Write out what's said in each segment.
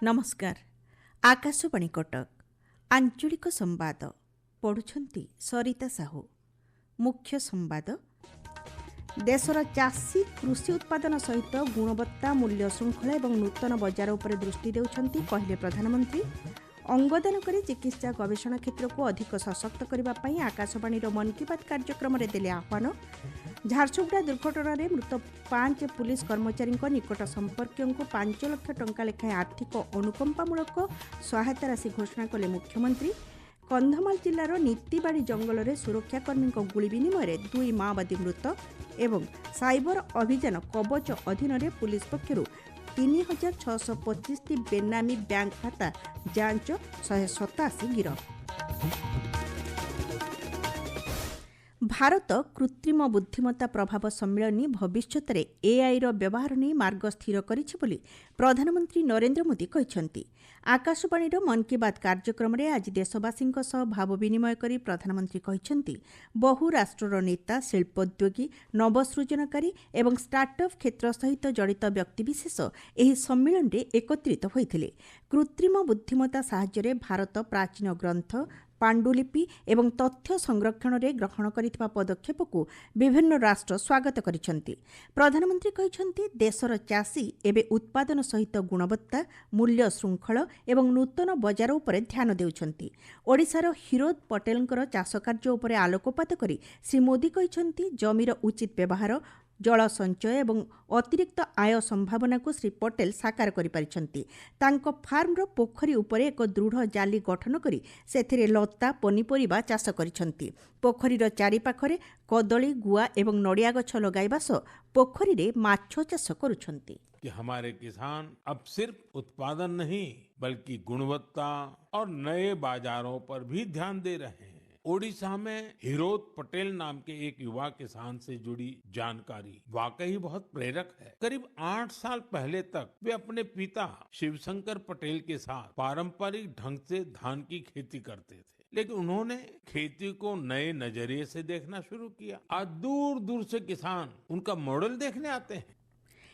नमस्कार। आकाशवाणी कटक आंचलिक संवाद पढ़ुछंती सरिता साहू। मुख्य संवाद देशर चाषी कृषि उत्पादन सहित गुणवत्ता मूल्य श्रृंखला एवं नूतन बजार उपर दृष्टि देउछंती कहले प्रधानमंत्री। अंगदान करी चिकित्सा गवेषणा क्षेत्र को अधिक सशक्त करने पर आकाशवाणी मन की बात कार्यक्रम देले आह्वान। झारसुगुड़ा दुर्घटना मृत 5 पुलिस कर्मचारी निकट संपर्कों को 5 लाख टंका लेखाएं आर्थिक अनुकंपामूलक सहायता राशि घोषणा कले मुख्यमंत्री। कंधमाल जिलार नीतिबाड़ी जंगल में सुरक्षाकर्मी गुली विनिमय 2 माओवादी मृत एवं साइबर अभियान कवच अधीन पुलिस पक्षर 3625 बेनामी बैंक खाता जांच 187 गिरफ। भारत कृत्रिम बुद्धिमत्ता प्रभाव सम्मेलन भविष्य में एआई व्यवहार नहीं मार्ग स्थिर करिछि बोली प्रधानमंत्री नरेंद्र मोदी कहछंती। आकाशवाणी मन की बात कार्यक्रम में आज देशवासी भाव विनिमय करी प्रधानमंत्री कहछंती बहु राष्ट्रर नेता शिल्पोद्योगी नवसृजनकारी एवं स्टार्टअप क्षेत्र सहित जड़ित व्यक्तिविशेष एही सम्मेलन में एकत्रित होइथिले। कृत्रिम बुद्धिमत्ता साहाय्य भारत प्राचीन ग्रंथ पांडुलिपि एवं तथ्य संरक्षण में ग्रहण करिଥିବା पदक्षेप को विभिन्न राष्ट्र स्वागत करिसेंती। प्रधानमंत्री कहछंती देशर चाषी एबे उत्पादन सहित गुणवत्ता मूल्य श्रृंखला एवं नूतन बजार उपरे ध्यान देउछंती। ओडिशार हिरोद पटेलंकर चाष कार्य उपरे आलोकपात करी श्री मोदी कहछंती जमीर उचित व्यवहार जल संचय एवं अतिरिक्त आय संभावना को श्री पटेल साकार करि परिछंती। तांको फार्मर पोखरी उपरे एक दृढ़ जाली गठन करी सेथिरे लता पनीपरिबा चाष करिछंती। पोखरीर चारि पाखरे कदली गुआ एवं नड़िया गछ लगाइबा सह पोखरी रे माछ चाष करुछंती। कि हमारे किसान अब सिर्फ उत्पादन नहीं बल्कि गुणवत्ता और नए बाजारों पर भी ध्यान दे रहे हैं। ओडिशा में हिरोद पटेल नाम के एक युवा किसान से जुड़ी जानकारी वाकई बहुत प्रेरक है। करीब 8 साल पहले तक वे अपने पिता शिवशंकर पटेल के साथ पारंपरिक ढंग से धान की खेती करते थे, लेकिन उन्होंने खेती को नए नजरिए से देखना शुरू किया। आज दूर दूर से किसान उनका मॉडल देखने आते हैं।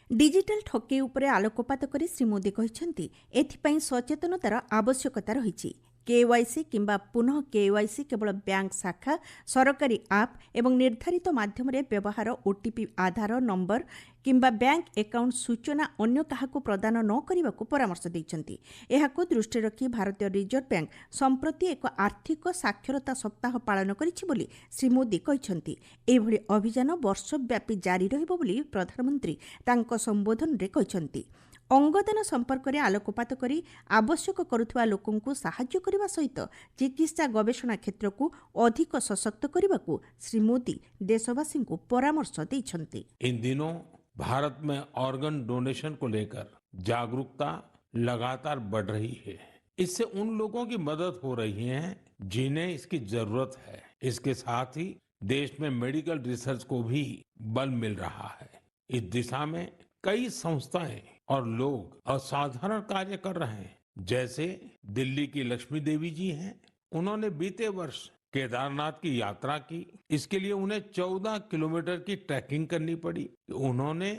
डिजिटल ठकेई उपरे आलोकपात करी श्री मोदी कहछंती एथिपाई सचेतनतार आवश्यकता रहिछि। केवाईसी किंबा पुनः केवाईसी केवल बैंक शाखा सरकारी आप एवं निर्धारित माध्यम व्यवहार ओटीपी आधार नंबर किंबा बैंक अकाउंट सूचना अन्य काहाको प्रदान न करने परामर्श देइछंती। एहाको दृष्टि रखी भारतीय रिजर्व बैंक संप्रति एक आर्थिक साक्षरता सप्ताह पालन करिछि बोली श्री मोदी कहछंती। एभली अभियान वर्षव्यापी जारी रहिबो बोली प्रधानमंत्री तांको संबोधन रे कहछंती। अंगदान संपर्क में आलोकपात करी आवश्यक करुवा लोकों को साहाय्य करने सहित चिकित्सा गवेषणा क्षेत्र को अधिक सशक्त करने को श्री मोदी देशवासी को परामर्श देइछंती। इन दिनों भारत में ऑर्गन डोनेशन को लेकर जागरूकता लगातार बढ़ रही है। इससे उन लोगों की मदद हो रही है जिन्हें इसकी जरूरत है। इसके साथ ही देश में मेडिकल रिसर्च को भी बल मिल रहा है। इस दिशा में कई संस्थाएं और लोग असाधारण कार्य कर रहे हैं। जैसे दिल्ली की लक्ष्मी देवी जी हैं, उन्होंने बीते वर्ष केदारनाथ की यात्रा की। इसके लिए उन्हें 14 किलोमीटर की ट्रैकिंग करनी पड़ी। उन्होंने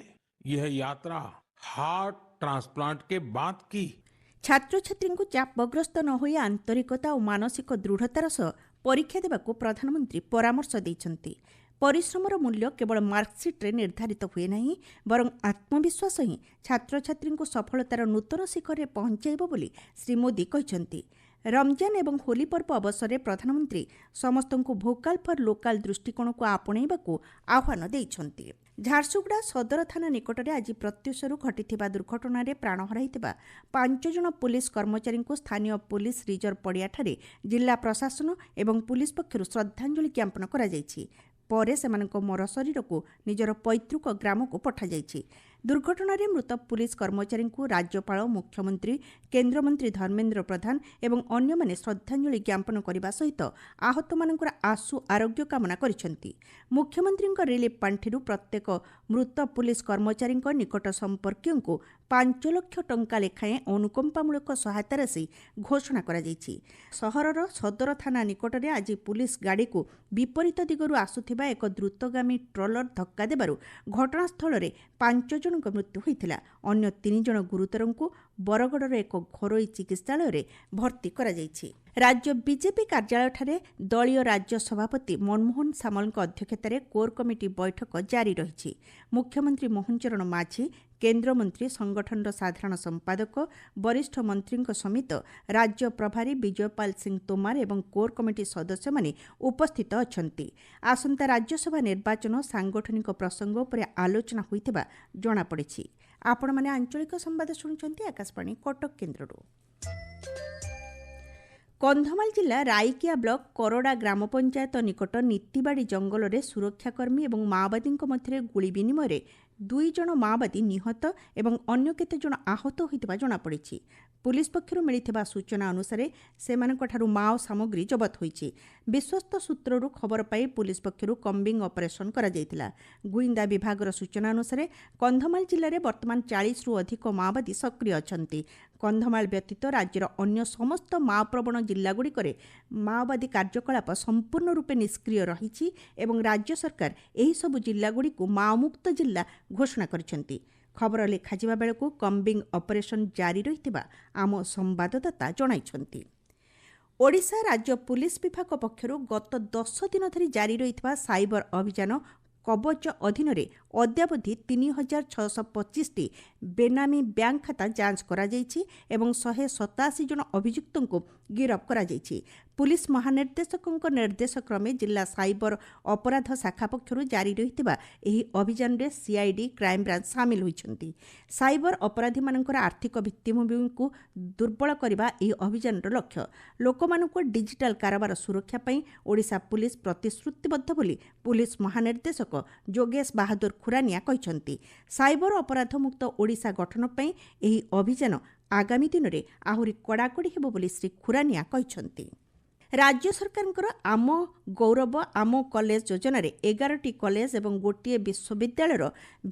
यह यात्रा हार्ट ट्रांसप्लांट के बाद की। छात्र छात्री को चापग्रस्त न होई आंतरिकता और मानसिक दृढ़तार सह परीक्षा देबाकू प्रधानमंत्री परामर्श देइछंती। परिश्रमर मूल्य केवल मार्कसीट रे निर्धारित हुए नहीं बरं आत्मविश्वास ही छात्र छात्री को सफलतार नूतन शिखर में पहुंचाइब बोली श्री मोदी कहछंती। रमजान एवं होली पर्व अवसर में प्रधानमंत्री समस्त को भोकाल फॉर लोकाल दृष्टिकोण को आपणैबाकू आह्वान देइछंती। झारसुगुड़ा सदर थाना निकट में आज प्रत्युषरू घटिथिबा दुर्घटना रे प्राण हराइथिबा 5 जन पुलिस कर्मचारी को स्थानीय पुलिस रिजर्व पड़ियाठारे जिला प्रशासन एवं पुलिस पक्षरु श्रद्धांजलि ज्ञापन करा जायछि। परे सेमानक मर शरीर को निजर पैतृक ग्राम को पठा जायछि। दुर्घटना रे मृत पुलिस कर्मचारी को राज्यपाल मुख्यमंत्री केन्द्रमंत्री धर्मेन्द्र प्रधान एवं अन्य माने श्रद्धांजलि ज्ञापन करने सहित आहत मानकर आशु आरोग्य कामना करिसेंती। मुख्यमंत्री रिलीफ पांठिरु प्रत्येक मृत पुलिस कर्मचारी निकट संपर्कियों को 5 लाख टंका लेखाएं अनुकंपामूलक सहायता राशि घोषणा करा जायछि। सहरर सदर थाना निकट में आज पुलिस गाड़ी को विपरीत दिगरु आसुथिबा एक द्रुतगामी ट्रलर धक्का देबारु घटनास्थल में 5 जन ଜଣଙ୍କ ମୃତ୍ୟୁ ହୋଇଥିଲା। ଅନ୍ୟ 3 ଜଣ ଗୁରୁତରଙ୍କୁ ବରଗଡ଼ର ଏକ ଘରୋଇ ଚିକିତ୍ସାଳୟରେ ଭର୍ତ୍ତି କରାଯାଇଛି। ରାଜ୍ୟ ବିଜେପି କାର୍ଯ୍ୟାଳୟଠାରେ ଦଳୀୟ ରାଜ୍ୟ ସଭାପତି ମନମୋହନ ସାମଲଙ୍କ ଅଧ୍ୟକ୍ଷତାରେ କୋର୍ କମିଟି ବୈଠକ ଜାରି ରହିଛି। ମୁଖ୍ୟମନ୍ତ୍ରୀ ମୋହନ ଚରଣ ମାଝୀ, କେନ୍ଦ୍ରମନ୍ତ୍ରୀ, ସଂଗଠନର ସାଧାରଣ ସମ୍ପାଦକ, ବରିଷ୍ଠ ମନ୍ତ୍ରୀଙ୍କ ସମେତ ରାଜ୍ୟ ପ୍ରଭାରୀ ବିଜୟପାଲ ସିଂ ତୋମାର ଏବଂ କୋର୍ କମିଟି ସଦସ୍ୟମାନେ ଉପସ୍ଥିତ ଅଛନ୍ତି। ଆସନ୍ତା ରାଜ୍ୟସଭା ନିର୍ବାଚନ ସାଂଗଠନିକ ପ୍ରସଙ୍ଗ ଉପରେ ଆଲୋଚନା ହୋଇଥିବା ଜଣାପଡ଼ିଛି। ଆପଣମାନେ ଆଞ୍ଚଳିକ ସମ୍ବାଦ ଶୁଣୁଛନ୍ତି ଆକାଶବାଣୀ କଟକ କେନ୍ଦ୍ରରୁ। କନ୍ଧମାଳ ଜିଲ୍ଲା ରାଇକିଆ ବ୍ଲକ କରଡ଼ା ଗ୍ରାମ ପଞ୍ଚାୟତ ନିକଟ ନୀତିବାଡ଼ି ଜଙ୍ଗଲରେ ସୁରକ୍ଷାକର୍ମୀ ଏବଂ ମାଓବାଦୀଙ୍କ ମଧ୍ୟରେ ଗୁଳି ବିନିମୟରେ 2 ଜଣ ମାଓବାଦୀ ନିହତ ଏବଂ ଅନ୍ୟ କେତେ ଜଣ ଆହତ ହୋଇଥିବା ଜଣାପଡ଼ିଛି। ପୁଲିସ ପକ୍ଷରୁ ମିଳିଥିବା ସୂଚନା ଅନୁସାରେ ସେମାନଙ୍କଠାରୁ ମାଓ ସାମଗ୍ରୀ ଜବତ ହୋଇଛି। ବିଶ୍ୱସ୍ତ ସୂତ୍ରରୁ ଖବର ପାଇ ପୁଲିସ ପକ୍ଷରୁ କମ୍ବିଂ ଅପରେସନ କରାଯାଇଥିଲା। ଗୁଇନ୍ଦା ବିଭାଗର ସୂଚନା ଅନୁସାରେ କନ୍ଧମାଳ ଜିଲ୍ଲାରେ ବର୍ତ୍ତମାନ 40ରୁ ଅଧିକ ମାଓବାଦୀ ସକ୍ରିୟ ଅଛନ୍ତି। କନ୍ଧମାଳ ବ୍ୟତୀତ ରାଜ୍ୟର ଅନ୍ୟ ସମସ୍ତ ମାଓପ୍ରବଣ ଜିଲ୍ଲାଗୁଡ଼ିକରେ ମାଓବାଦୀ କାର୍ଯ୍ୟକଳାପ ସମ୍ପୂର୍ଣ୍ଣ ରୂପେ ନିଷ୍କ୍ରିୟ ରହିଛି ଏବଂ ରାଜ୍ୟ ସରକାର ଏହିସବୁ ଜିଲ୍ଲାଗୁଡ଼ିକୁ ମାଓମୁକ୍ତ ଜିଲ୍ଲା ଘୋଷଣା କରିଛନ୍ତି। ଖବର ଲେଖାଯିବା ବେଳକୁ କମ୍ବିଂ ଅପରେସନ ଜାରି ରହିଥିବା ଆମ ସମ୍ବାଦଦାତା ଜଣାଇଛନ୍ତି। ଓଡ଼ିଶା ରାଜ୍ୟ ପୁଲିସ ବିଭାଗ ପକ୍ଷରୁ ଗତ 10 ଦିନ ଧରି ଜାରି ରହିଥିବା ସାଇବର ଅଭିଯାନ କବଚ ଅଧୀନରେ ଅଦ୍ୟାବଧି 3625ଟି ବେନାମୀ ବ୍ୟାଙ୍କ ଖାତା ଯାଞ୍ଚ କରାଯାଇଛି ଏବଂ 187 ଜଣ ଅଭିଯୁକ୍ତଙ୍କୁ ଗିରଫ କରାଯାଇଛି। ପୁଲିସ ମହାନିର୍ଦ୍ଦେଶକଙ୍କ ନିର୍ଦ୍ଦେଶ କ୍ରମେ ଜିଲ୍ଲା ସାଇବର ଅପରାଧ ଶାଖା ପକ୍ଷରୁ ଜାରି ରହିଥିବା ଏହି ଅଭିଯାନରେ ସିଆଇଡି, କ୍ରାଇମବ୍ରାଞ୍ଚ ସାମିଲ ହୋଇଛନ୍ତି। ସାଇବର ଅପରାଧୀମାନଙ୍କର ଆର୍ଥିକ ଭିତ୍ତିଭୂମିକୁ ଦୁର୍ବଳ କରିବା ଏହି ଅଭିଯାନର ଲକ୍ଷ୍ୟ। ଲୋକମାନଙ୍କୁ ଡିଜିଟାଲ କାରବାର ସୁରକ୍ଷା ପାଇଁ ଓଡ଼ିଶା ପୁଲିସ ପ୍ରତିଶ୍ରୁତିବଦ୍ଧ ବୋଲି ପୁଲିସ ମହାନିର୍ଦ୍ଦେଶକ ଯୋଗେଶ ବାହାଦୁର ଖୁରାନିଆ କହିଛନ୍ତି। ସାଇବର ଅପରାଧ ମୁକ୍ତ ଓଡ଼ିଶା ଗଠନ ପାଇଁ ଏହି ଅଭିଯାନ ଆଗାମୀ ଦିନରେ ଆହୁରି କଡ଼ାକଡ଼ି ହେବ ବୋଲି ଶ୍ରୀ ଖୁରାନିଆ କହିଛନ୍ତି। ରାଜ୍ୟ ସରକାରଙ୍କର ଆମ ଗୌରବ ଆମ କଲେଜ ଯୋଜନାରେ 11ଟି କଲେଜ ଏବଂ ଗୋଟିଏ ବିଶ୍ୱବିଦ୍ୟାଳୟର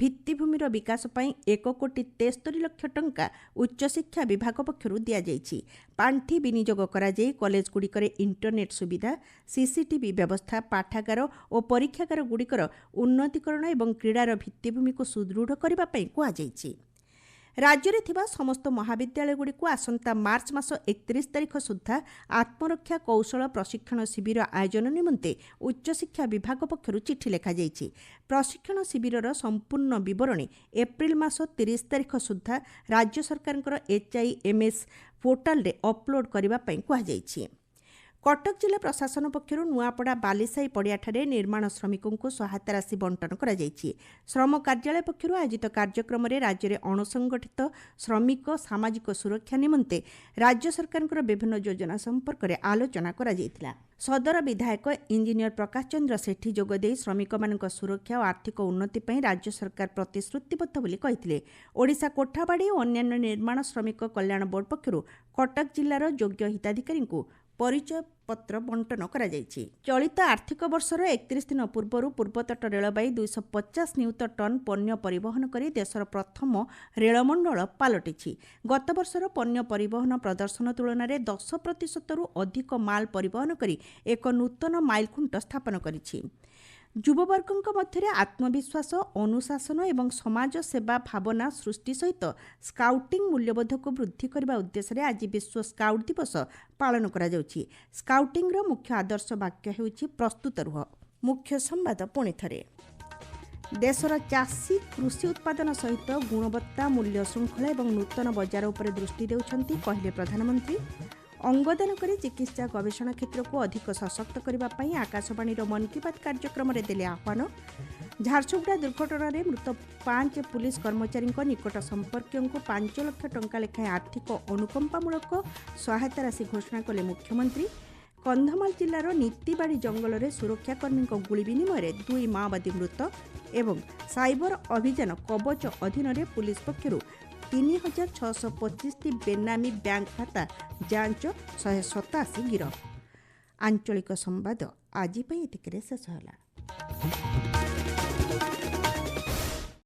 ଭିତ୍ତିଭୂମିର ବିକାଶ ପାଇଁ 1,73,00,000 ଟଙ୍କା ଉଚ୍ଚଶିକ୍ଷା ବିଭାଗ ପକ୍ଷରୁ ଦିଆଯାଇଛି। ପାଣ୍ଠି ବିନିଯୋଗ କରାଯାଇ କଲେଜଗୁଡ଼ିକରେ ଇଣ୍ଟରନେଟ୍ ସୁବିଧା, ସିସିଟିଭି ବ୍ୟବସ୍ଥା, ପାଠାଗାର ଓ ପରୀକ୍ଷାଗାରଗୁଡ଼ିକର ଉନ୍ନତୀକରଣ ଏବଂ କ୍ରୀଡ଼ାର ଭିତ୍ତିଭୂମିକୁ ସୁଦୃଢ଼ କରିବା ପାଇଁ କୁହାଯାଇଛି। ରାଜ୍ୟରେ ଥିବା ସମସ୍ତ ମହାବିଦ୍ୟାଳୟଗୁଡ଼ିକୁ ଆସନ୍ତା ମାର୍ଚ୍ଚ ମାସ 31 ତାରିଖ ସୁଦ୍ଧା ଆତ୍ମରକ୍ଷା କୌଶଳ ପ୍ରଶିକ୍ଷଣ ଶିବିର ଆୟୋଜନ ନିମନ୍ତେ ଉଚ୍ଚଶିକ୍ଷା ବିଭାଗ ପକ୍ଷରୁ ଚିଠି ଲେଖାଯାଇଛି। ପ୍ରଶିକ୍ଷଣ ଶିବିରର ସମ୍ପୂର୍ଣ୍ଣ ବିବରଣୀ ଏପ୍ରିଲ ମାସ 30 ତାରିଖ ସୁଦ୍ଧା ରାଜ୍ୟ ସରକାରଙ୍କର HIMS ପୋର୍ଟାଲରେ ଅପଲୋଡ୍ କରିବା ପାଇଁ କୁହାଯାଇଛି। କଟକ ଜିଲ୍ଲା ପ୍ରଶାସନ ପକ୍ଷରୁ ନୂଆପଡ଼ା ବାଲିସାହି ପଡ଼ିଆଠାରେ ନିର୍ମାଣ ଶ୍ରମିକଙ୍କୁ ସହାୟତା ରାଶି ବଣ୍ଟନ କରାଯାଇଛି। ଶ୍ରମ କାର୍ଯ୍ୟାଳୟ ପକ୍ଷରୁ ଆୟୋଜିତ କାର୍ଯ୍ୟକ୍ରମରେ ରାଜ୍ୟରେ ଅଣସଂଗଠିତ ଶ୍ରମିକ ସାମାଜିକ ସୁରକ୍ଷା ନିମନ୍ତେ ରାଜ୍ୟ ସରକାରଙ୍କର ବିଭିନ୍ନ ଯୋଜନା ସମ୍ପର୍କରେ ଆଲୋଚନା କରାଯାଇଥିଲା। ସଦର ବିଧାୟକ ଇଞ୍ଜିନିୟର ପ୍ରକାଶ ଚନ୍ଦ୍ର ସେଠୀ ଯୋଗଦେଇ ଶ୍ରମିକମାନଙ୍କ ସୁରକ୍ଷା ଓ ଆର୍ଥିକ ଉନ୍ନତି ପାଇଁ ରାଜ୍ୟ ସରକାର ପ୍ରତିଶ୍ରୁତିବଦ୍ଧ ବୋଲି କହିଥିଲେ। ଓଡ଼ିଶା କୋଠାବାଡ଼ି ଓ ଅନ୍ୟାନ୍ୟ ନିର୍ମାଣ ଶ୍ରମିକ କଲ୍ୟାଣ ବୋର୍ଡ ପକ୍ଷରୁ କଟକ ଜିଲ୍ଲାର ଯୋଗ୍ୟ ହିତାଧିକାରୀଙ୍କୁ ପରିଚୟ ପତ୍ର ବଣ୍ଟନ କରାଯାଇଛି। ଚଳିତ ଆର୍ଥିକ ବର୍ଷର 31 ଦିନ ପୂର୍ବରୁ ପୂର୍ବତଟ ରେଳବାଇ 250 ନିୟୁତ ଟନ୍ ପଣ୍ୟ ପରିବହନ କରି ଦେଶର ପ୍ରଥମ ରେଳମଣ୍ଡଳ ପାଲଟିଛି। ଗତବର୍ଷର ପଣ୍ୟ ପରିବହନ ପ୍ରଦର୍ଶନ ତୁଳନାରେ 10%ରୁ ଅଧିକ ମାଲ ପରିବହନ କରି ଏକ ନୂତନ ମାଇଲଖୁଣ୍ଟ ସ୍ଥାପନ କରିଛି। ଯୁବବର୍ଗଙ୍କ ମଧ୍ୟରେ ଆତ୍ମବିଶ୍ୱାସ, ଅନୁଶାସନ ଏବଂ ସମାଜ ସେବା ଭାବନା ସୃଷ୍ଟି ସହିତ ସ୍କାଉଟିଂ ମୂଲ୍ୟବୋଧକୁ ବୃଦ୍ଧି କରିବା ଉଦ୍ଦେଶ୍ୟରେ ଆଜି ବିଶ୍ୱ ସ୍କାଉଟ୍ ଦିବସ ପାଳନ କରାଯାଉଛି। ସ୍କାଉଟିଂର ମୁଖ୍ୟ ଆଦର୍ଶ ବାକ୍ୟ ହେଉଛି ପ୍ରସ୍ତୁତ ରୁହ। ମୁଖ୍ୟ ସମ୍ବାଦ ପୁଣିଥରେ। ଦେଶର ଚାଷୀ କୃଷି ଉତ୍ପାଦନ ସହିତ ଗୁଣବତ୍ତା, ମୂଲ୍ୟ ଶୃଙ୍ଖଳା ଏବଂ ନୂତନ ବଜାର ଉପରେ ଦୃଷ୍ଟି ଦେଉଛନ୍ତି କହିଲେ ପ୍ରଧାନମନ୍ତ୍ରୀ। ଅଙ୍ଗଦାନ କରି ଚିକିତ୍ସା ଗବେଷଣା କ୍ଷେତ୍ରକୁ ଅଧିକ ସଶକ୍ତ କରିବା ପାଇଁ ଆକାଶବାଣୀର ମନ୍ କି ବାତ୍ କାର୍ଯ୍ୟକ୍ରମରେ ଦେଲେ ଆହ୍ୱାନ। ଝାରସୁଗୁଡ଼ା ଦୁର୍ଘଟଣାରେ ମୃତ 5 ପୁଲିସ କର୍ମଚାରୀଙ୍କ ନିକଟ ସମ୍ପର୍କୀୟଙ୍କୁ 5 ଲକ୍ଷ ଟଙ୍କା ଲେଖାଏଁ ଆର୍ଥିକ ଅନୁକମ୍ପାମୂଳକ ସହାୟତା ରାଶି ଘୋଷଣା କଲେ ମୁଖ୍ୟମନ୍ତ୍ରୀ। କନ୍ଧମାଳ ଜିଲ୍ଲାର ନୀତିବାଡ଼ି ଜଙ୍ଗଲରେ ସୁରକ୍ଷାକର୍ମୀଙ୍କ ଗୁଳି ବିନିମୟରେ 2 ମାଓବାଦୀ ମୃତ ଏବଂ ସାଇବର ଅଭିଯାନ କବଚ ଅଧୀନରେ ପୁଲିସ ପକ୍ଷରୁ 3625ଟି ବେନାମୀ ବ୍ୟାଙ୍କ ଖାତା ଯାଞ୍ଚ, 187 ଗିରଫ। ଆଞ୍ଚଳିକ ସମ୍ବାଦ ଆଜି ପାଇଁ ଏତିକିରେ ଶେଷ ହେଲା।